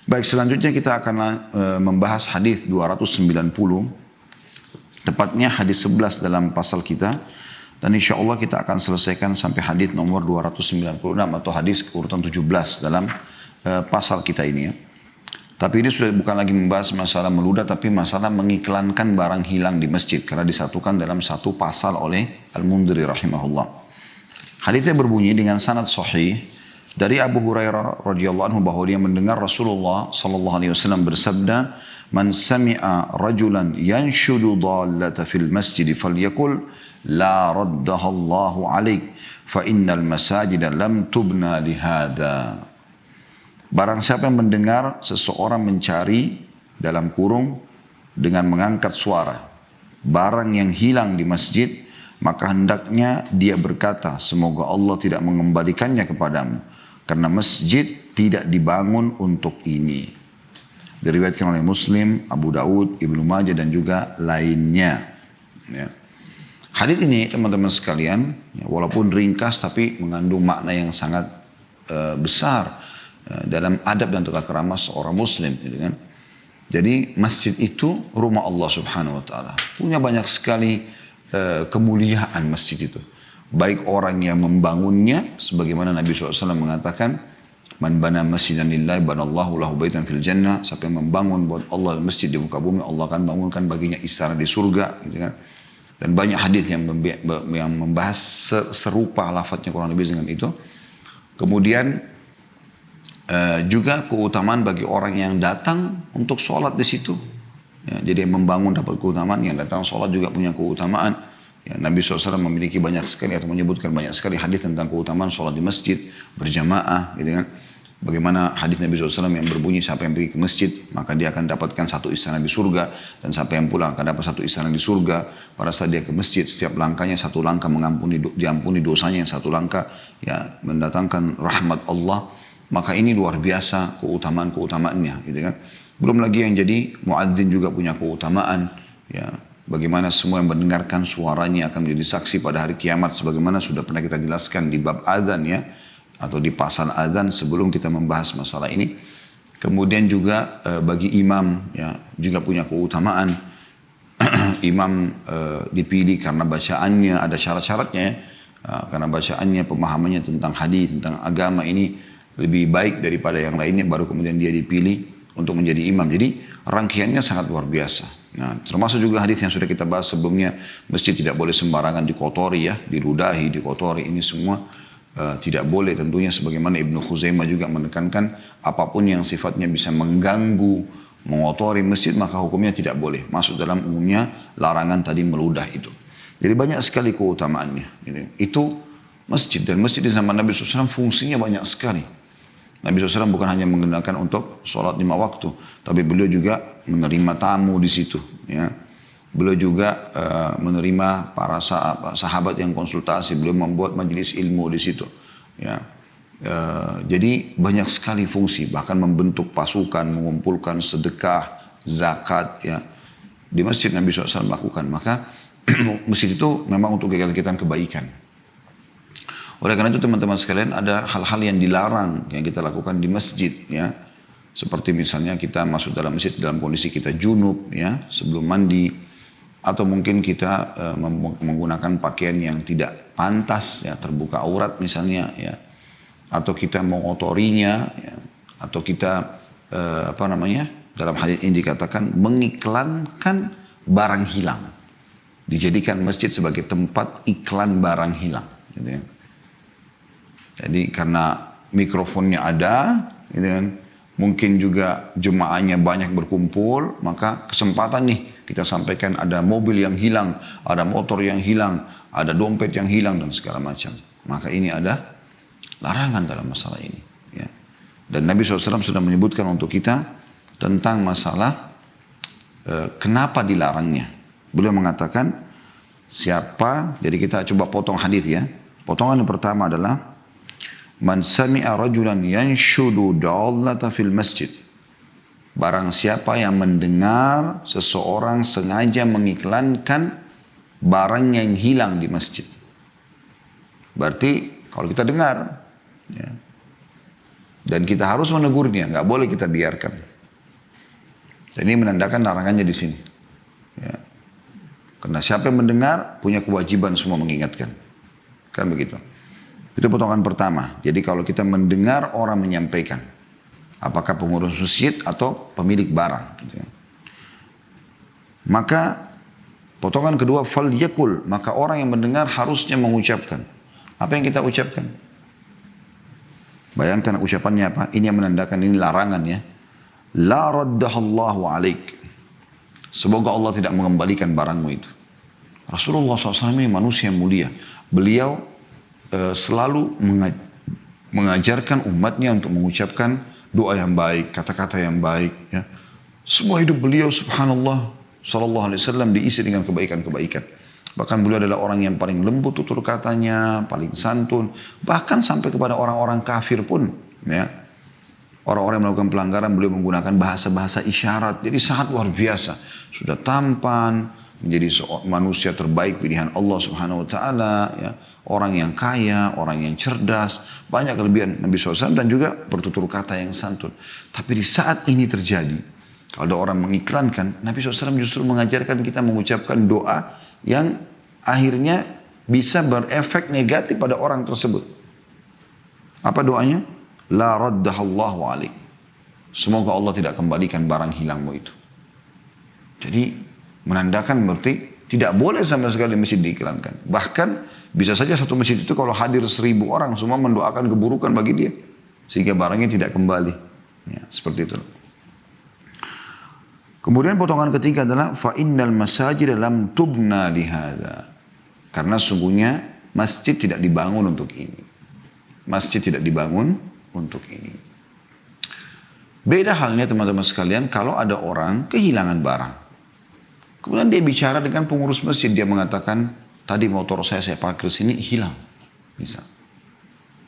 Baik, selanjutnya kita akan membahas hadis 290, tepatnya hadis 11 dalam pasal kita. Dan insya Allah kita akan selesaikan sampai hadis nomor 296 atau hadis urutan 17 dalam pasal kita ini ya. Tapi ini sudah bukan lagi membahas masalah meludah, tapi masalah mengiklankan barang hilang di masjid. Karena disatukan dalam satu pasal oleh Al-Mundhiri rahimahullah. Hadisnya berbunyi dengan sanad sahih dari Abu Hurairah radhiyallahu anhu bahwa dia mendengar Rasulullah sallallahu alaihi wasallam bersabda, "Man sami'a rajulan yanshudu dhallata fil masjid falyaqul la raddaha Allahu alaik fa innal masajida lam tubna lihada." Barang siapa yang mendengar seseorang mencari dalam kurung dengan mengangkat suara barang yang hilang di masjid, maka hendaknya dia berkata, semoga Allah tidak mengembalikannya kepadamu, karena masjid tidak dibangun untuk ini. Diriwayatkan oleh Muslim, Abu Daud, Ibnu Majah dan juga lainnya. Ya. Hadits ini teman-teman sekalian, ya, walaupun ringkas tapi mengandung makna yang sangat besar dalam adab dan tata krama seorang Muslim. Gitu kan? Jadi masjid itu rumah Allah Subhanahu Wa Taala. Punya banyak sekali kemuliaan masjid itu. Baik orang yang membangunnya, sebagaimana Nabi SAW mengatakan, man bana masjidan lillahi banallahu lahu baitan fil jannah. Siapa yang membangun buat Allah masjid di muka bumi, Allah akan bangunkan baginya istana di surga. Gitu kan? Dan banyak hadis yang membahas serupa lafadznya kurang lebih dengan itu. Kemudian juga keutamaan bagi orang yang datang untuk sholat di situ. Ya, jadi yang membangun dapat keutamaan, yang datang sholat juga punya keutamaan. Ya, Nabi SAW memiliki banyak sekali atau menyebutkan banyak sekali hadis tentang keutamaan sholat di masjid berjamaah, gitu kan? Bagaimana hadis Nabi SAW yang berbunyi, siapa yang pergi ke masjid maka dia akan dapatkan satu istana di surga, dan siapa yang pulang akan dapat satu istana di surga. Pada saat dia ke masjid, setiap langkahnya satu langkah diampuni dosanya, yang satu langkah ya mendatangkan rahmat Allah. Maka ini luar biasa keutamaan-keutamaannya, gitu kan? Belum lagi yang jadi muadzin juga punya keutamaan, ya. Bagaimana semua yang mendengarkan suaranya akan menjadi saksi pada hari kiamat, sebagaimana sudah pernah kita jelaskan di bab adzan ya, atau di pasal adzan sebelum kita membahas masalah ini. Kemudian juga bagi imam ya juga punya keutamaan. Imam dipilih karena bacaannya ada syarat-syaratnya ya. Karena bacaannya, pemahamannya tentang hadis, tentang agama ini lebih baik daripada yang lainnya, baru kemudian dia dipilih untuk menjadi imam. Jadi rangkaiannya sangat luar biasa. Nah, termasuk juga hadis yang sudah kita bahas sebelumnya, masjid tidak boleh sembarangan dikotori ya, diludahi, dikotori, ini semua tidak boleh tentunya, sebagaimana Ibnu Khuzaimah juga menekankan apapun yang sifatnya bisa mengganggu, mengotori masjid, maka hukumnya tidak boleh. Masuk dalam umumnya larangan tadi meludah itu. Jadi banyak sekali keutamaannya. Itu masjid, dan masjid di zaman Nabi SAW fungsinya banyak sekali. Nabi SAW bukan hanya menggunakan untuk sholat 5 waktu, tapi beliau juga menerima tamu di situ. Ya. Beliau juga menerima para sahabat yang konsultasi. Beliau membuat majelis ilmu di situ. Ya. Jadi banyak sekali fungsi, bahkan membentuk pasukan, mengumpulkan sedekah, zakat. Ya. Di masjid Nabi SAW melakukan. Maka masjid itu memang untuk kegiatan kebaikan. Oleh karena itu teman-teman sekalian, ada hal-hal yang dilarang yang kita lakukan di masjid ya. Seperti misalnya kita masuk dalam masjid dalam kondisi kita junub ya, sebelum mandi, atau mungkin kita menggunakan pakaian yang tidak pantas ya, terbuka aurat misalnya ya, atau kita mengotorinya ya, atau kita dalam hadis ini dikatakan mengiklankan barang hilang. Dijadikan masjid sebagai tempat iklan barang hilang gitu ya. Jadi karena mikrofonnya ada, gitu kan, mungkin juga jemaahnya banyak berkumpul, maka kesempatan nih kita sampaikan ada mobil yang hilang, ada motor yang hilang, ada dompet yang hilang dan segala macam. Maka ini ada larangan dalam masalah ini. Ya. Dan Nabi SAW sudah menyebutkan untuk kita tentang masalah kenapa dilarangnya. Beliau mengatakan siapa, jadi kita coba potong hadis ya. Potongan yang pertama adalah man sami'a rajulan yanshudu dallata fil masjid. Barang siapa yang mendengar seseorang sengaja mengiklankan barang yang hilang di masjid. Berarti kalau kita dengar ya, Dan kita harus menegurnya, nggak boleh kita biarkan. Dan ini menandakan larangannya di sini. Ya. Karena siapa yang mendengar punya kewajiban semua mengingatkan. Kan begitu. Itu potongan pertama. Jadi kalau kita mendengar orang menyampaikan, apakah pengurus masjid atau pemilik barang. Gitu ya. Maka potongan kedua, fal yakul, maka orang yang mendengar harusnya mengucapkan. Apa yang kita ucapkan? Bayangkan ucapannya apa? Ini yang menandakan ini larangan ya. La raddahallahu alaik. Semoga Allah tidak mengembalikan barangmu itu. Rasulullah SAW ini manusia yang mulia. Beliau selalu mengajarkan umatnya untuk mengucapkan doa yang baik, kata-kata yang baik. Ya. Semua hidup beliau subhanallah sallallahu alaihi wasallam diisi dengan kebaikan-kebaikan. Bahkan beliau adalah orang yang paling lembut tutur katanya, paling santun. Bahkan sampai kepada orang-orang kafir pun. Ya. Orang-orang yang melakukan pelanggaran beliau menggunakan bahasa-bahasa isyarat. Jadi sangat luar biasa. Sudah tampan, menjadi manusia terbaik pilihan Allah subhanahu wa ta'ala. Ya. Orang yang kaya, orang yang cerdas. Banyak kelebihan Nabi SAW dan juga bertutur kata yang santun. Tapi di saat ini terjadi, kalau ada orang mengiklankan, Nabi SAW justru mengajarkan kita mengucapkan doa yang akhirnya bisa berefek negatif pada orang tersebut. Apa doanya? La raddahallahu alaik. Semoga Allah tidak kembalikan barang hilangmu itu. Jadi menandakan berarti tidak boleh sama sekali masjid diiklankan. Bahkan bisa saja satu masjid itu kalau hadir 1000 orang semua mendoakan keburukan bagi dia. Sehingga barangnya tidak kembali. Ya, seperti itu. Kemudian potongan ketiga adalah fa innal masajid lam tubna lihada. Karena sungguhnya masjid tidak dibangun untuk ini. Masjid tidak dibangun untuk ini. Beda halnya teman-teman sekalian kalau ada orang kehilangan barang. Kemudian dia bicara dengan pengurus masjid, dia mengatakan, tadi motor saya parkir sini hilang. Misal.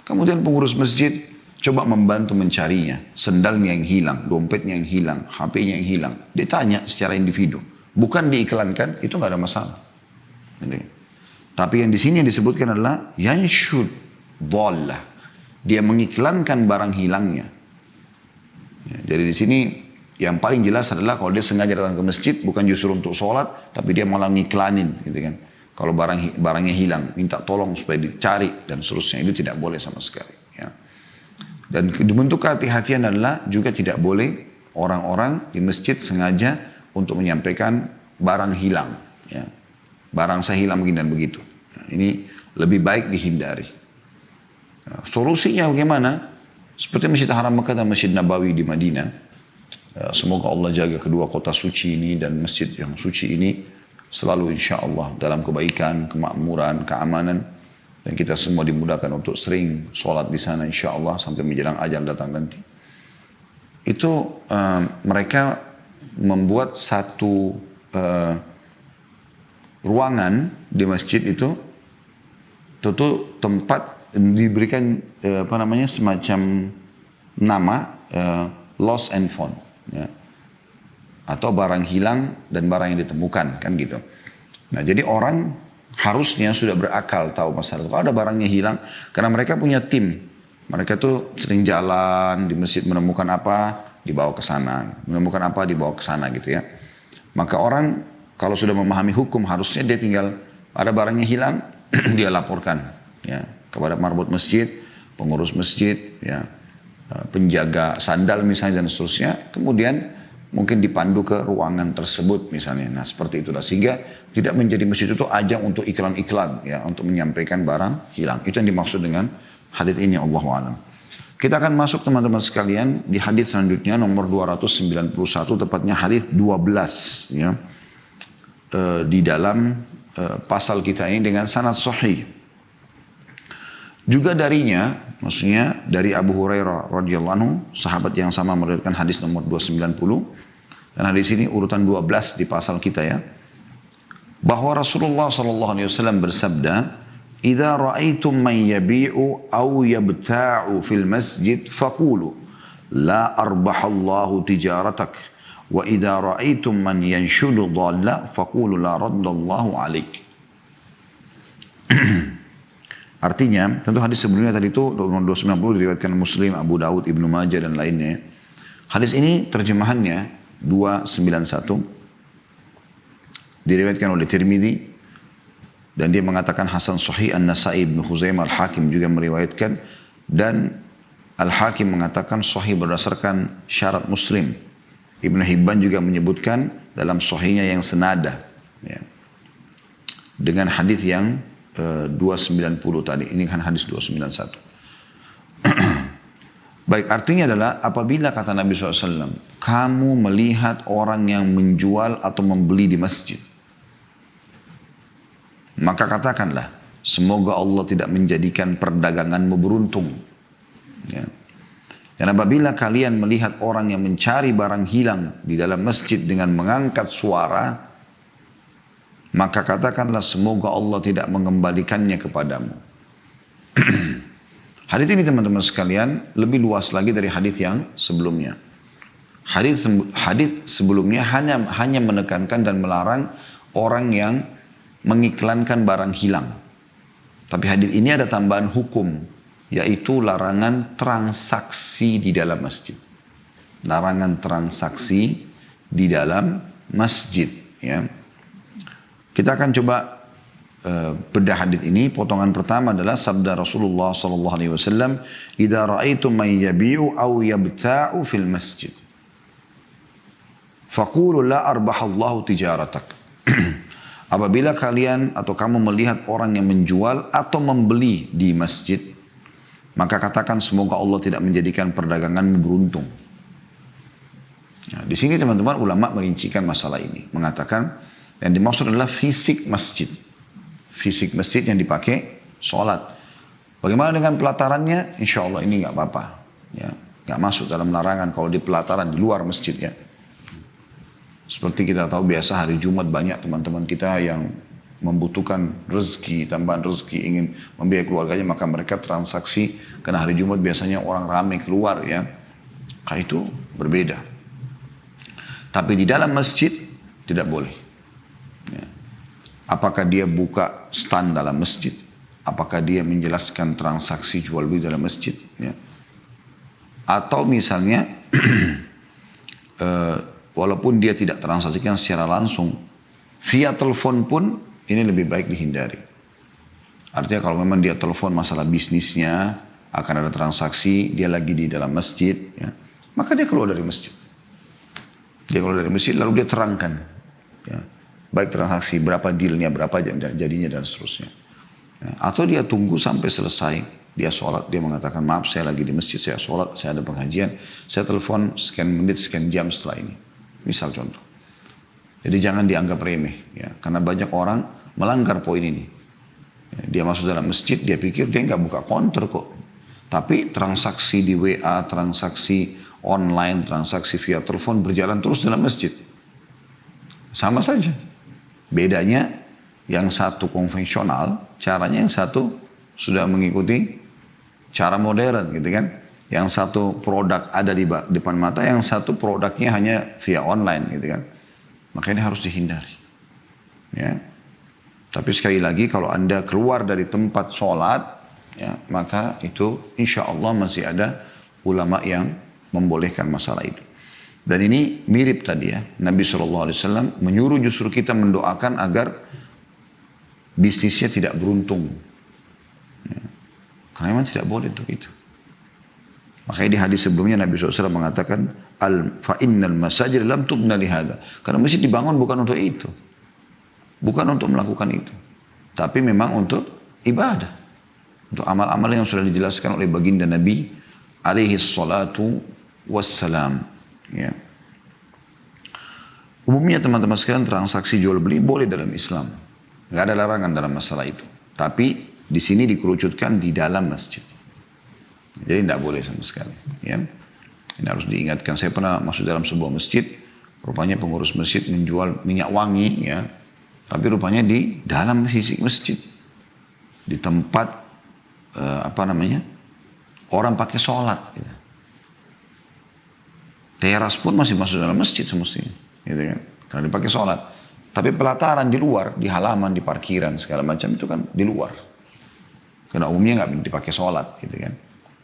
Kemudian pengurus masjid coba membantu mencarinya. Sendalnya yang hilang, dompetnya yang hilang, HP-nya yang hilang. Dia tanya secara individu. Bukan diiklankan, itu nggak ada masalah. Jadi, tapi yang di sini yang disebutkan adalah yanshud dhallah. Dia mengiklankan barang hilangnya. Ya, jadi di sini yang paling jelas adalah kalau dia sengaja datang ke masjid bukan justru untuk sholat, tapi dia malah ngiklanin, gitu kan. Kalau barangnya hilang, minta tolong supaya dicari dan seterusnya, itu tidak boleh sama sekali. Ya. Dan bentuk kehati-hatian adalah juga tidak boleh orang-orang di masjid sengaja untuk menyampaikan barang hilang. Ya. Barang saya hilang begini dan begitu. Nah, ini lebih baik dihindari. Nah, solusinya bagaimana? Seperti Masjid Haram Mekah dan Masjid Nabawi di Madinah. Semoga Allah jaga kedua kota suci ini dan masjid yang suci ini selalu insya Allah dalam kebaikan, kemakmuran, keamanan. Dan kita semua dimudahkan untuk sering sholat di sana insya Allah sampai menjelang ajal datang nanti. Itu mereka membuat satu ruangan di masjid itu tempat diberikan semacam nama lost and found, ya. Atau barang hilang dan barang yang ditemukan, kan gitu. Nah, jadi orang harusnya sudah berakal tahu masalah itu. Kalau ada barangnya hilang, karena mereka punya tim. Mereka tuh sering jalan di masjid menemukan apa, dibawa ke sana. Menemukan apa, dibawa ke sana gitu ya. Maka orang kalau sudah memahami hukum harusnya dia tinggal ada barangnya hilang, dia laporkan ya kepada marbot masjid, pengurus masjid, ya, penjaga sandal misalnya dan seterusnya. Kemudian mungkin dipandu ke ruangan tersebut misalnya. Nah seperti itulah sehingga tidak menjadi masjid itu ajang untuk iklan-iklan ya untuk menyampaikan barang hilang. Itu yang dimaksud dengan hadis ini Allahu a'lam. Kita akan masuk teman-teman sekalian di hadis selanjutnya nomor 291 tepatnya hadis 12 ya. Di dalam pasal kita ini dengan sanad sahih. Juga darinya, maksudnya dari Abu Hurairah radhiyallahu anhu, sahabat yang sama meriwayatkan hadis nomor 290. Dan hadis ini urutan 12 di pasal kita ya. Bahwa Rasulullah sallallahu alaihi wasallam bersabda, "Idza ra'aitum man yabi'u aw yabta'u fil masjid faqulu la arbahallahu tijaratak wa idza ra'aitum man yanshudu dhalla faqulu la raddallahu 'alaik." Artinya, tentu hadis sebelumnya tadi itu 290 diriwayatkan Muslim, Abu Daud, Ibnu Majah dan lainnya. Hadis ini terjemahannya 291 diriwayatkan oleh Tirmidzi dan dia mengatakan Hasan Sahih. An-Nasai, Ibnu Khuzaimah, Al-Hakim juga meriwayatkan dan Al-Hakim mengatakan sahih berdasarkan syarat Muslim. Ibnu Hibban juga menyebutkan dalam sahihnya yang senada ya, dengan hadis yang 290 tadi. Ini kan hadis 291. Baik, artinya adalah apabila kata Nabi SAW, kamu melihat orang yang menjual atau membeli di masjid, maka katakanlah, semoga Allah tidak menjadikan perdaganganmu beruntung. Ya. Dan apabila kalian melihat orang yang mencari barang hilang di dalam masjid dengan mengangkat suara, maka katakanlah semoga Allah tidak mengembalikannya kepadamu. Hadis ini teman-teman sekalian lebih luas lagi dari hadis yang sebelumnya. Hadis sebelumnya hanya menekankan dan melarang orang yang mengiklankan barang hilang. Tapi hadis ini ada tambahan hukum, yaitu larangan transaksi di dalam masjid. Larangan transaksi di dalam masjid. Ya. Kita akan coba bedah hadis ini. Potongan pertama adalah sabda Rasulullah sallallahu alaihi wasallam, "Idza ra'aitum man yabi'u aw yabta'u fil masjid, faqulu la arbahallahu tijaratak." Apabila kalian atau kamu melihat orang yang menjual atau membeli di masjid, maka katakan semoga Allah tidak menjadikan perdaganganmu beruntung. Nah, di sini teman-teman ulama merincikan masalah ini, mengatakan yang dimaksud adalah fisik masjid. Fisik masjid yang dipakai sholat. Bagaimana dengan pelatarannya? Insya Allah ini nggak apa-apa. Ya, nggak masuk dalam larangan kalau di pelataran di luar masjid ya. Seperti kita tahu biasa hari Jumat banyak teman-teman kita yang membutuhkan rezeki, tambahan rezeki, ingin membiayai keluarganya, maka mereka transaksi karena hari Jumat biasanya orang ramai keluar ya. Kayak itu berbeda. Tapi di dalam masjid tidak boleh. Ya. Apakah dia buka stand dalam masjid? Apakah dia menjelaskan transaksi jual beli dalam masjid? Ya. Atau misalnya walaupun dia tidak transaksikan secara langsung, via telepon pun ini lebih baik dihindari. Artinya kalau memang dia telepon masalah bisnisnya, akan ada transaksi, dia lagi di dalam masjid, ya, maka dia keluar dari masjid. Dia keluar dari masjid lalu dia terangkan. Ya. Baik transaksi, berapa dealnya, berapa jadinya dan seterusnya. Ya, atau dia tunggu sampai selesai, dia sholat, dia mengatakan maaf saya lagi di masjid, saya sholat, saya ada pengajian, saya telepon sekian menit, sekian jam setelah ini. Misal contoh. Jadi jangan dianggap remeh, ya, karena banyak orang melanggar poin ini. Ya, dia masuk dalam masjid, dia pikir dia nggak buka counter kok. Tapi transaksi di WA, transaksi online, transaksi via telepon berjalan terus dalam masjid. Sama saja. Bedanya yang satu konvensional, caranya yang satu sudah mengikuti cara modern gitu kan. Yang satu produk ada di depan mata, yang satu produknya hanya via online gitu kan. Makanya harus dihindari. Ya. Tapi sekali lagi kalau Anda keluar dari tempat sholat, ya, maka itu insya Allah masih ada ulama yang membolehkan masalah itu. Dan ini mirip tadi ya, Nabi SAW menyuruh justru kita mendoakan agar bisnisnya tidak beruntung. Ya. Karena memang tidak boleh untuk itu. Makanya di hadis sebelumnya Nabi SAW mengatakan, fa'innal masajid lam tubna lihada. Karena masjid dibangun bukan untuk itu. Bukan untuk melakukan itu. Tapi memang untuk ibadah. Untuk amal-amal yang sudah dijelaskan oleh baginda Nabi alaihi salatu wassalam. Ya. Umumnya teman-teman sekalian transaksi jual beli boleh dalam Islam. Nggak ada larangan dalam masalah itu. Tapi di sini dikerucutkan di dalam masjid. Jadi tidak boleh sama sekali. Ya. Ini harus diingatkan. Saya pernah masuk dalam sebuah masjid. Rupanya pengurus masjid menjual minyak wangi. Ya. Tapi rupanya di dalam sisi masjid. Di tempat orang pakai sholat. Gitu. Teras pun masih masuk dalam masjid semestinya. Gitu kan. Karena dipakai sholat. Tapi pelataran di luar, di halaman, di parkiran, segala macam itu kan di luar. Karena umumnya nggak dipakai sholat gitu kan.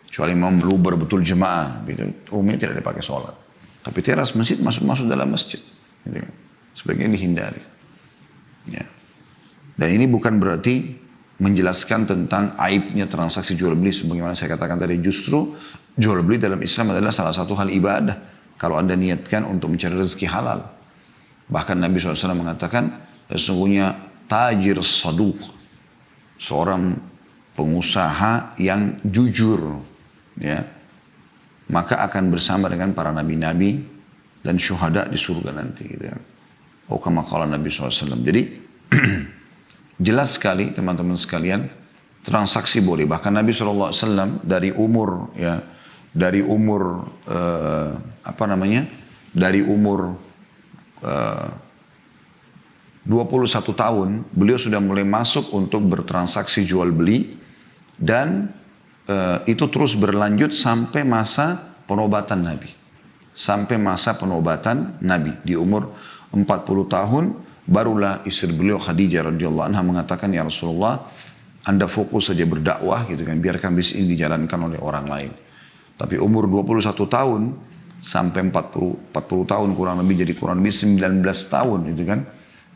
Kecuali mau meluber betul jemaah, gitu. Umumnya tidak dipakai sholat. Tapi teras masjid masuk dalam masjid. Gitu kan. Sebaiknya dihindari. Ya. Dan ini bukan berarti menjelaskan tentang aibnya transaksi jual beli. Sebagaimana saya katakan tadi, justru jual beli dalam Islam adalah salah satu hal ibadah. Kalau Anda niatkan untuk mencari rezeki halal. Bahkan Nabi SAW mengatakan, sesungguhnya tajir saduq, seorang pengusaha yang jujur, ya, maka akan bersama dengan para nabi-nabi dan syuhada di surga nanti. Gitu ya. Oh, kama qala Nabi SAW. Jadi, jelas sekali teman-teman sekalian, transaksi boleh. Bahkan Nabi SAW dari umur, ya, dari umur, dari umur 21 tahun, beliau sudah mulai masuk untuk bertransaksi jual beli. Dan itu terus berlanjut sampai masa penobatan Nabi. Sampai masa penobatan Nabi. Di umur 40 tahun, barulah istri beliau Khadijah radhiyallahu anha mengatakan, ya Rasulullah, Anda fokus saja berdakwah gitu kan, biarkan bisnis ini dijalankan oleh orang lain. Tapi umur 21 tahun sampai 40 tahun kurang lebih, jadi kurang lebih 19 tahun gitu kan.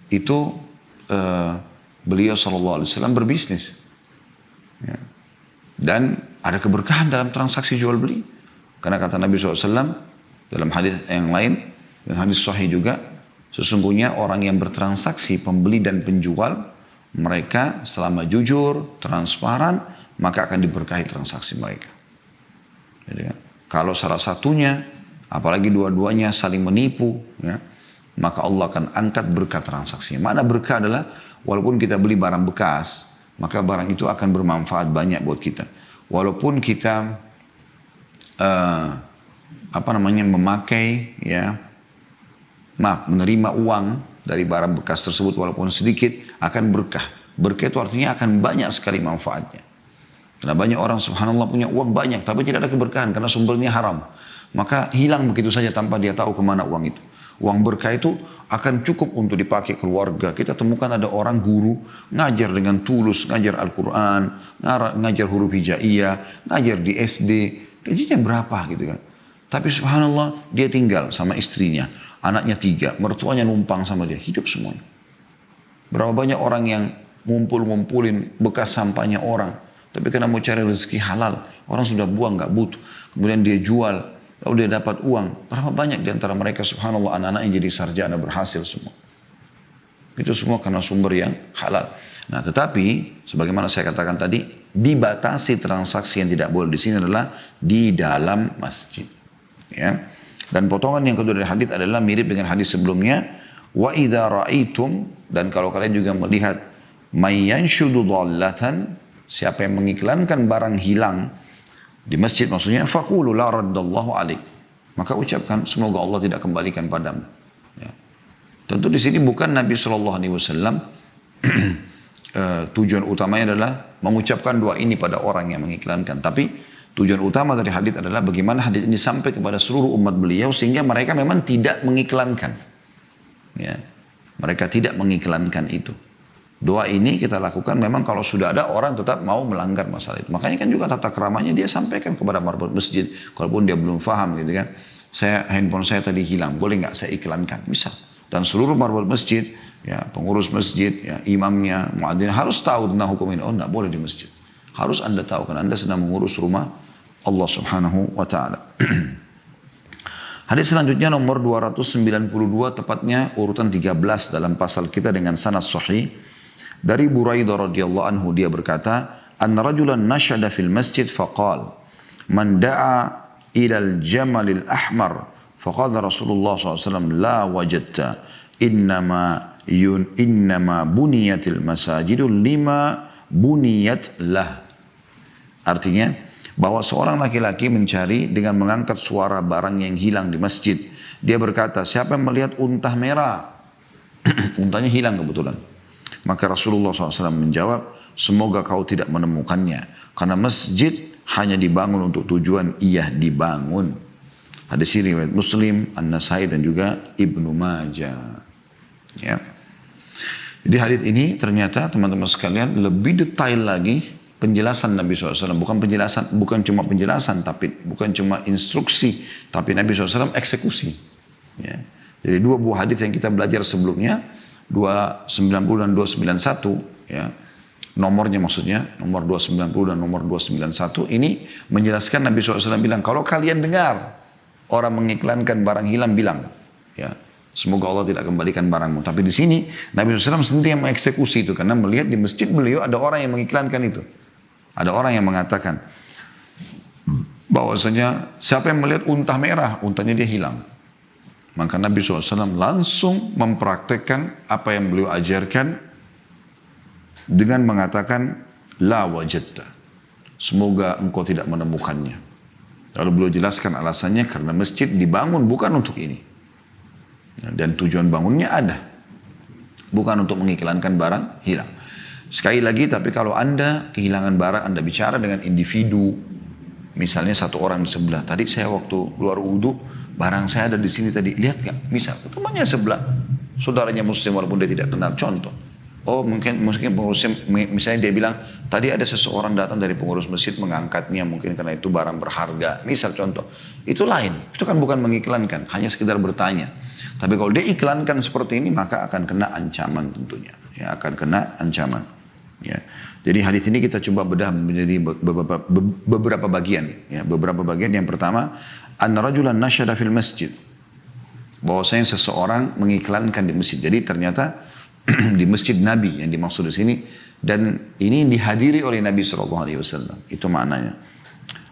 Itu beliau SAW berbisnis. Ya. Dan ada keberkahan dalam transaksi jual beli. Karena kata Nabi SAW dalam hadis yang lain, dan hadis sahih juga, sesungguhnya orang yang bertransaksi pembeli dan penjual, mereka selama jujur, transparan, maka akan diberkahi transaksi mereka. Jadi, kalau salah satunya, apalagi dua-duanya saling menipu, ya, maka Allah akan angkat berkah transaksinya. Makna berkah adalah walaupun kita beli barang bekas, maka barang itu akan bermanfaat banyak buat kita. Walaupun kita memakai, ya, menerima uang dari barang bekas tersebut walaupun sedikit, akan berkah. Berkah itu artinya akan banyak sekali manfaatnya. Karena banyak orang subhanallah punya uang banyak, tapi tidak ada keberkahan karena sumbernya haram. Maka hilang begitu saja tanpa dia tahu kemana uang itu. Uang berkah itu akan cukup untuk dipakai keluarga. Kita temukan ada orang guru, ngajar dengan tulus, ngajar Al-Quran, ngajar huruf hijaiyah, ngajar di SD. Gajinya berapa gitu kan. Tapi subhanallah dia tinggal sama istrinya, anaknya 3, mertuanya numpang sama dia, hidup semuanya. Berapa banyak orang yang ngumpulin bekas sampahnya orang. Tapi karena mau cari rezeki halal, orang sudah buang gak butuh. Kemudian dia jual, lalu dia dapat uang. Berapa banyak di antara mereka subhanallah anak-anak yang jadi sarjana berhasil semua. Itu semua karena sumber yang halal. Nah tetapi, sebagaimana saya katakan tadi, dibatasi transaksi yang tidak boleh di sini adalah di dalam masjid. Ya. Dan potongan yang kedua dari hadis adalah mirip dengan hadis sebelumnya. Wa idza ra'aitum, dan kalau kalian juga melihat may yanshudu dhallatan, siapa yang mengiklankan barang hilang di masjid maksudnya, faqulu la raddallahu alaik, maka ucapkan semoga Allah tidak kembalikan padamu. Ya. Tentu di sini bukan Nabi SAW tujuan utamanya adalah mengucapkan doa ini pada orang yang mengiklankan, tapi tujuan utama dari hadis adalah bagaimana hadis ini sampai kepada seluruh umat beliau sehingga mereka memang tidak mengiklankan. Ya. Mereka tidak mengiklankan itu. Doa ini kita lakukan memang kalau sudah ada orang tetap mau melanggar masalah itu. Makanya kan juga tata keramanya dia sampaikan kepada marbot masjid. Kalaupun dia belum paham gitu kan. Handphone saya tadi hilang, boleh nggak saya iklankan? Misal. Dan seluruh marbot masjid, ya pengurus masjid, ya imamnya, muadzin harus tahu tentang hukum ini. Oh nggak boleh di masjid. Harus Anda tahu kan Anda sedang mengurus rumah Allah Subhanahu wa taala. Hadis selanjutnya nomor 292, tepatnya urutan 13 dalam pasal kita dengan sanad sahih. Dari Buraidah radhiyallahu anhu, dia berkata, "Anna rajulan nashada fil masjid faqal, man da'a ila al-jamal al-ahmar, faqala Rasulullah SAW, la wajadta, innama buniyatil masajidu lima buniyat lah." Artinya, bahwa seorang laki-laki mencari dengan mengangkat suara barang yang hilang di masjid. Dia berkata, siapa yang melihat unta merah? Untanya hilang kebetulan. Maka Rasulullah SAW menjawab, semoga kau tidak menemukannya. Karena masjid hanya dibangun untuk tujuan ia dibangun. Hadis ini riwayat Muslim, An-Nasai dan juga Ibnu Majah. Ya. Jadi hadis ini ternyata teman-teman sekalian lebih detail lagi penjelasan Nabi SAW. Bukan cuma penjelasan, tapi bukan cuma instruksi, tapi Nabi SAW eksekusi. Ya. Jadi dua buah hadis yang kita belajar sebelumnya, 290 dan 291, ya. Nomornya maksudnya, nomor 290 dan nomor 291, ini menjelaskan Nabi SAW bilang, kalau kalian dengar orang mengiklankan barang hilang, bilang, ya, semoga Allah tidak kembalikan barangmu. Tapi di sini Nabi SAW sendiri yang mengeksekusi itu, karena melihat di masjid beliau ada orang yang mengiklankan itu. Ada orang yang mengatakan bahwasanya siapa yang melihat unta merah, untanya dia hilang. Maka Nabi SAW langsung mempraktekkan apa yang beliau ajarkan dengan mengatakan la wajadta, semoga engkau tidak menemukannya. Lalu beliau jelaskan alasannya, karena masjid dibangun bukan untuk ini, dan tujuan bangunnya ada, bukan untuk mengiklankan barang hilang. Sekali lagi, tapi kalau Anda kehilangan barang, Anda bicara dengan individu, misalnya satu orang di sebelah, tadi saya waktu keluar wudu, barang saya ada di sini tadi, lihat nggak? Misal temannya sebelah, saudaranya muslim walaupun dia tidak kenal, contoh. Oh mungkin pengurusnya, misalnya dia bilang, tadi ada seseorang datang dari pengurus masjid mengangkatnya, mungkin karena itu barang berharga, misal contoh. Itu lain, itu kan bukan mengiklankan, hanya sekedar bertanya. Tapi kalau dia iklankan seperti ini, maka akan kena ancaman tentunya. Ya, akan kena ancaman. Ya. Jadi hadis ini kita coba bedah menjadi beberapa bagian. Ya, beberapa bagian. Yang pertama, anna rajulan nasyada fil masjid. Bahwasanya seseorang mengiklankan di masjid. Jadi ternyata di masjid Nabi yang dimaksud di sini, dan ini dihadiri oleh Nabi SAW. Itu maknanya.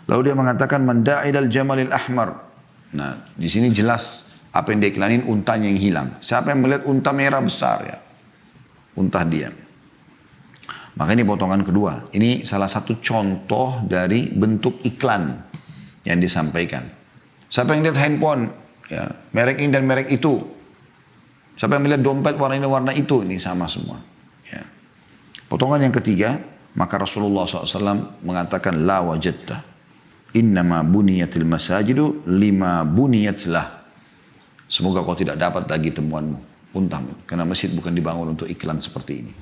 Lalu dia mengatakan man da'ilal jamalil ahmar. Nah, di sini jelas apa yang diiklanin, untanya yang hilang. Siapa yang melihat unta merah besar, ya, unta dia. Maka ini potongan kedua. Ini salah satu contoh dari bentuk iklan yang disampaikan. Siapa yang lihat handphone, ya, merek ini dan merek itu. Siapa yang melihat dompet warna ini warna itu, ini sama semua. Ya. Potongan yang ketiga, maka Rasulullah SAW mengatakan la wajadta, innama buniyatil masajidu lima buniyatlah. Semoga kau tidak dapat lagi temuanmu, untamu, karena masjid bukan dibangun untuk iklan seperti ini.